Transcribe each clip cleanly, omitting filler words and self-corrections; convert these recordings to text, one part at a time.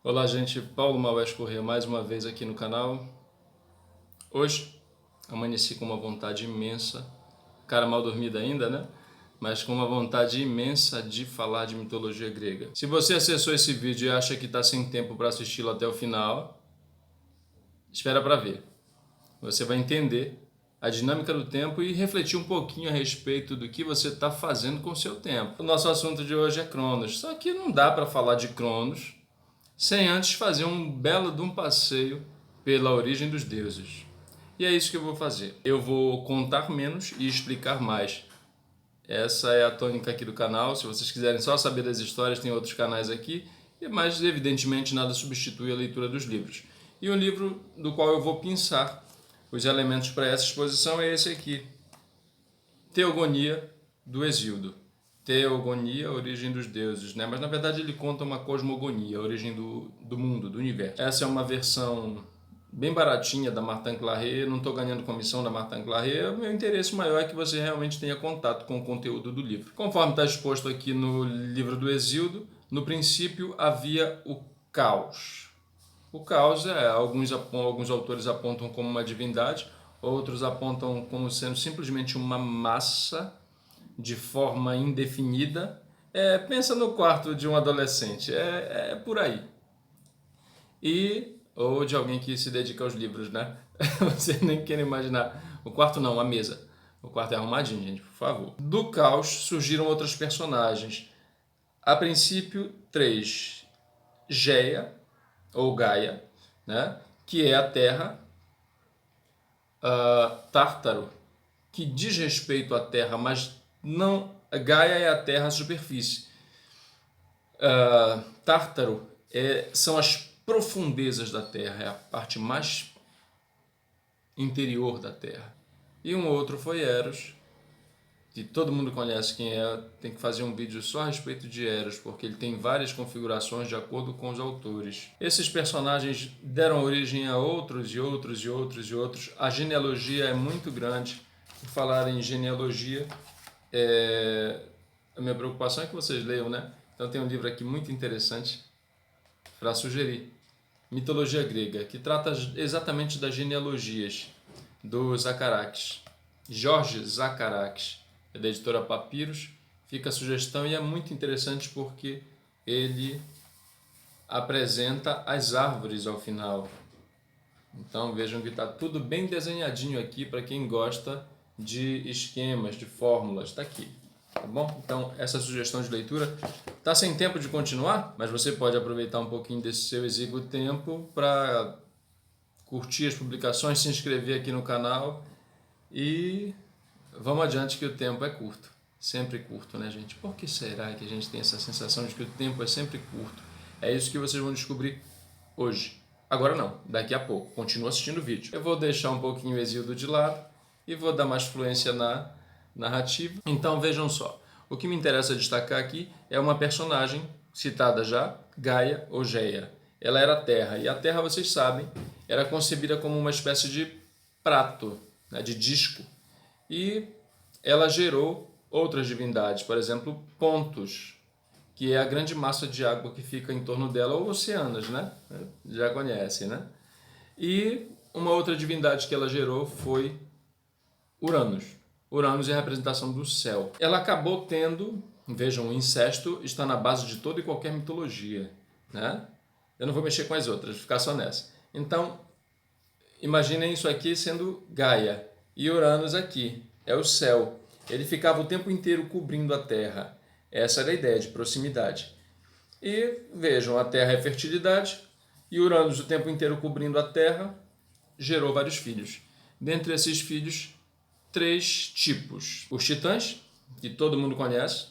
Olá, gente. Paulo Maués Corrêa mais uma vez aqui no canal. Hoje amanheci com uma vontade imensa, cara mal dormida ainda, né? Mas com uma vontade imensa de falar de mitologia grega. Se você acessou esse vídeo e acha que está sem tempo para assisti-lo até o final, espera para ver. Você vai entender a dinâmica do tempo e refletir um pouquinho a respeito do que você está fazendo com o seu tempo. O nosso assunto de hoje é Cronos, só que não dá para falar de Cronos sem antes fazer um belo de um passeio pela origem dos deuses. E é isso que eu vou fazer. Eu vou contar menos e explicar mais. Essa é a tônica aqui do canal. Se vocês quiserem só saber das histórias, tem outros canais aqui. Mas, evidentemente, nada substitui a leitura dos livros. E o livro do qual eu vou pensar os elementos para essa exposição é esse aqui. Teogonia, do Hesíodo. Teogonia, a origem dos deuses, né? Mas na verdade ele conta uma cosmogonia, a origem do mundo, do universo. Essa é uma versão bem baratinha da Martin Claret, não estou ganhando comissão da Martin Claret, o meu interesse maior é que você realmente tenha contato com o conteúdo do livro. Conforme está exposto aqui no livro do Hesíodo, no princípio havia o caos. O caos alguns autores apontam como uma divindade, outros apontam como sendo simplesmente uma massa de forma indefinida. Pensa no quarto de um adolescente, é por aí. Ou de alguém que se dedica aos livros, né? Você nem quer imaginar. O quarto não, a mesa. O quarto é arrumadinho, gente, por favor. Do caos surgiram outros personagens. A princípio, 3. Geia, ou Gaia, né? Que é a Terra. Tártaro, que diz respeito à Terra, mas não... Gaia é a Terra, a superfície. Tártaro são as profundezas da Terra, é a parte mais interior da Terra. E um outro foi Eros, que todo mundo conhece quem é, tem que fazer um vídeo só a respeito de Eros, porque ele tem várias configurações de acordo com os autores. Esses personagens deram origem a outros e outros e outros e outros. A genealogia é muito grande. Por falar em genealogia, a minha preocupação é que vocês leiam, né? Então tem um livro aqui muito interessante para sugerir. Mitologia grega, que trata exatamente das genealogias dos Zacaraques. Jorge Zacaraques, é da editora Papiros. Fica a sugestão e é muito interessante porque ele apresenta as árvores ao final. Então vejam que está tudo bem desenhadinho aqui para quem gosta de esquemas, de fórmulas. Está aqui. Tá bom? Então, essa sugestão de leitura está sem tempo de continuar, mas você pode aproveitar um pouquinho desse seu exíguo tempo para curtir as publicações, se inscrever aqui no canal e vamos adiante que o tempo é curto. Sempre curto, né, gente? Por que será que a gente tem essa sensação de que o tempo é sempre curto? É isso que vocês vão descobrir hoje. Agora não, daqui a pouco. Continua assistindo o vídeo. Eu vou deixar um pouquinho o Hesíodo de lado e vou dar mais fluência na narrativa. Então vejam só, o que me interessa destacar aqui é uma personagem citada já, Gaia ou Geia. Ela era a Terra, e a Terra, vocês sabem, era concebida como uma espécie de prato, né, de disco, e ela gerou outras divindades, por exemplo, Pontos, que é a grande massa de água que fica em torno dela, ou oceanos, né? Já conhecem, né? E uma outra divindade que ela gerou foi Uranus. Uranus é a representação do céu. Ela acabou tendo, vejam, o incesto está na base de toda e qualquer mitologia, né? Eu não vou mexer com as outras, vou ficar só nessa. Então, imaginem isso aqui sendo Gaia e Uranus aqui, é o céu. Ele ficava o tempo inteiro cobrindo a Terra. Essa era a ideia de proximidade. E vejam, a Terra é fertilidade e Uranus o tempo inteiro cobrindo a Terra gerou vários filhos. Dentre esses filhos, 3 tipos. Os titãs, que todo mundo conhece,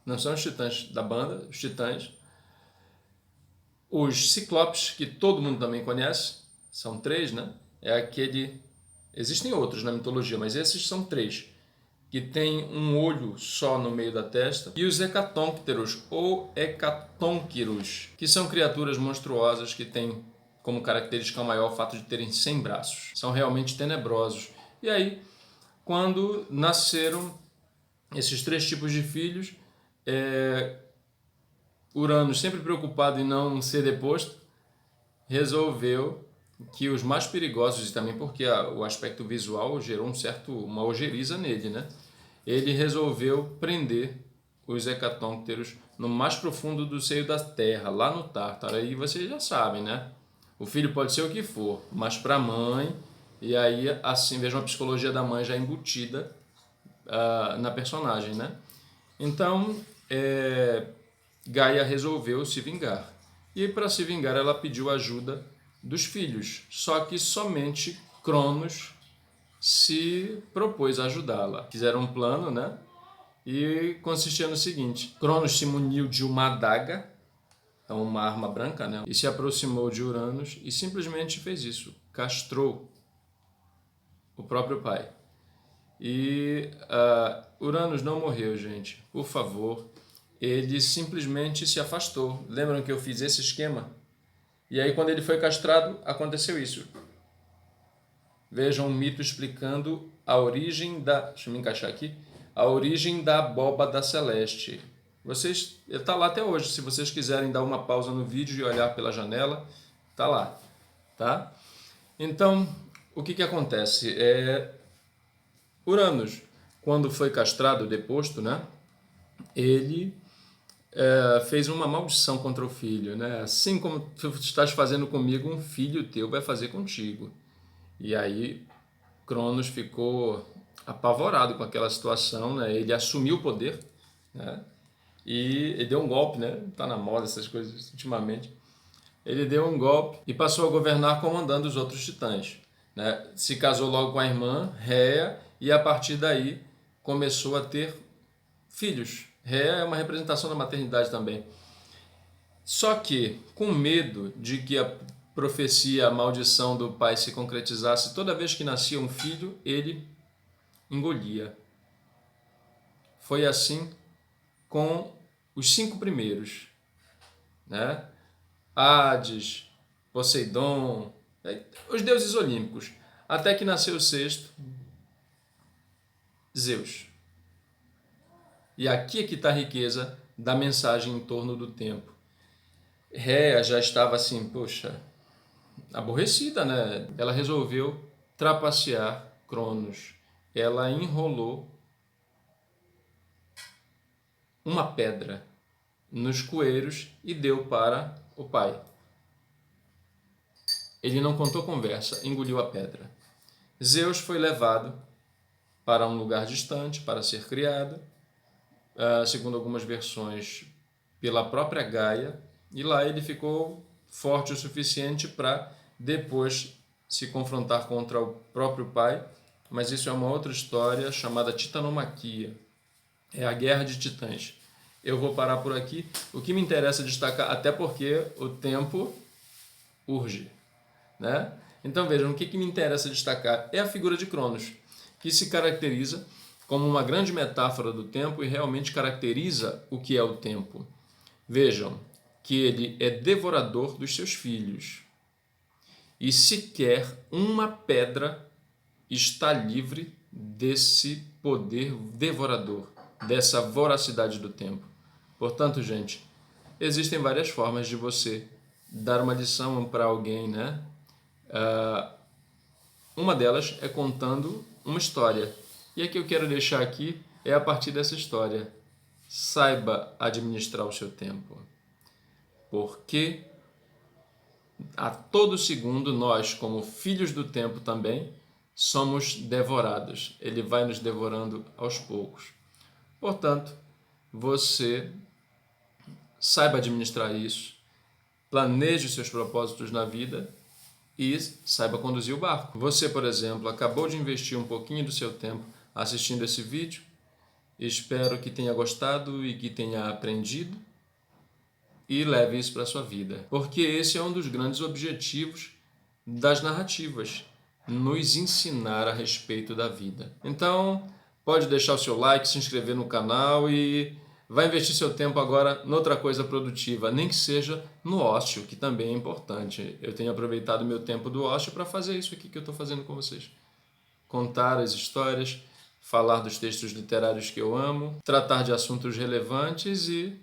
não são os titãs da banda, os titãs. Os ciclopes, que todo mundo também conhece, são 3, né? Existem outros na mitologia, mas esses são 3, que tem um olho só no meio da testa. E os hecatônquteros, ou hecatônquiros, que são criaturas monstruosas que têm como característica maior o fato de terem 100 braços. São realmente tenebrosos. E aí, quando nasceram esses 3 tipos de filhos, Uranus, sempre preocupado em não ser deposto, resolveu que os mais perigosos, e também porque o aspecto visual gerou uma ojeriza nele, né? Ele resolveu prender os hecatônquteros no mais profundo do seio da Terra, lá no Tártaro. Aí vocês já sabem, né? O filho pode ser o que for, mas para a mãe, e aí assim vejam a psicologia da mãe já embutida na personagem, né? Então, Gaia resolveu se vingar. E para se vingar, ela pediu ajuda dos filhos. Só que somente Cronos se propôs a ajudá-la. Fizeram um plano, né? E consistia no seguinte: Cronos se muniu de uma adaga, então uma arma branca, né? E se aproximou de Uranus e simplesmente fez isso, castrou o próprio pai. E Uranus não morreu, gente, por favor. Ele simplesmente se afastou. Lembram que eu fiz esse esquema? E aí, quando ele foi castrado, aconteceu isso. Vejam um mito explicando a origem da... Deixa eu me encaixar aqui. A origem da abóbada celeste. Ele está lá até hoje. Se vocês quiserem dar uma pausa no vídeo e olhar pela janela, está lá. Tá? Então, o que acontece? Uranus, quando foi castrado, deposto, né? Ele fez uma maldição contra o filho, né? Assim como tu estás fazendo comigo, um filho teu vai fazer contigo. E aí Cronos ficou apavorado com aquela situação, né? Ele assumiu o poder, né? E ele deu um golpe, né? Tá na moda essas coisas ultimamente. Ele deu um golpe e passou a governar comandando os outros titãs, né? Se casou logo com a irmã, Réia, e a partir daí começou a ter filhos. Réia é uma representação da maternidade também. Só que, com medo de que a profecia, a maldição do pai se concretizasse, toda vez que nascia um filho, ele engolia. Foi assim com os 5 primeiros, né? Hades, Poseidon, os deuses olímpicos, até que nasceu o sexto, Zeus. E aqui é que está a riqueza da mensagem em torno do tempo. Réa já estava assim, poxa, aborrecida, né? Ela resolveu trapacear Cronos. Ela enrolou uma pedra nos coeiros e deu para o pai. Ele não contou conversa, engoliu a pedra. Zeus foi levado para um lugar distante para ser criado, segundo algumas versões, pela própria Gaia, e lá ele ficou forte o suficiente para depois se confrontar contra o próprio pai, mas isso é uma outra história chamada Titanomaquia. É a Guerra de Titãs. Eu vou parar por aqui. O que me interessa destacar, até porque o tempo urge, né? Então vejam, o que me interessa destacar é a figura de Cronos, que se caracteriza como uma grande metáfora do tempo e realmente caracteriza o que é o tempo. Vejam que ele é devorador dos seus filhos e sequer uma pedra está livre desse poder devorador, dessa voracidade do tempo. Portanto, gente, existem várias formas de você dar uma lição para alguém, né? Uma delas é contando uma história. E a que eu quero deixar aqui é a partir dessa história. Saiba administrar o seu tempo. Porque a todo segundo nós, como filhos do tempo também, somos devorados. Ele vai nos devorando aos poucos. Portanto, você saiba administrar isso, planeje os seus propósitos na vida e saiba conduzir o barco. Você, por exemplo, acabou de investir um pouquinho do seu tempo assistindo esse vídeo. Espero que tenha gostado e que tenha aprendido e leve isso para a sua vida. Porque esse é um dos grandes objetivos das narrativas, nos ensinar a respeito da vida. Então, pode deixar o seu like, se inscrever no canal e vai investir seu tempo agora noutra coisa produtiva, nem que seja no ócio, que também é importante. Eu tenho aproveitado meu tempo do ócio para fazer isso aqui que eu estou fazendo com vocês. Contar as histórias, falar dos textos literários que eu amo, tratar de assuntos relevantes e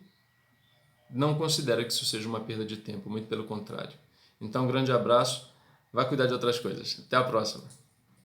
não considero que isso seja uma perda de tempo, muito pelo contrário. Então, um grande abraço, vai cuidar de outras coisas. Até a próxima!